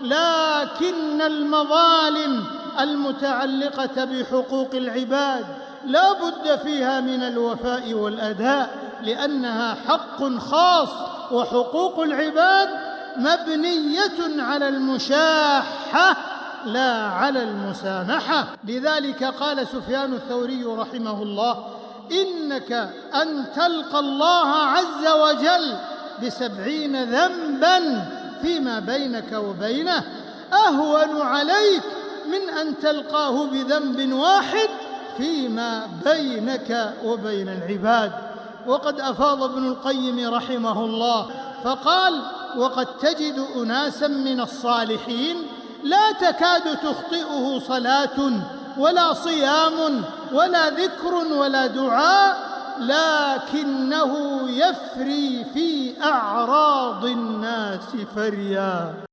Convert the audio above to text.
لكن المظالم المتعلقة بحقوق العباد لا بد فيها من الوفاء والأداء، لأنها حق خاص، وحقوق العباد مبنية على المشاحة لا على المسامحة. لذلك قال سفيان الثوري رحمه الله: إنك أن تلقى الله عز وجل ب70 ذنبا فيما بينك وبينه أهون عليك من أن تلقاه بذنب واحد فيما بينك وبين العباد. وقد أفاض ابن القيم رحمه الله فقال: وقد تجد أناسا من الصالحين لا تكاد تخطئه صلاة ولا صيام ولا ذكر ولا دعاء، لكنه يفري في أعراض الناس فريا.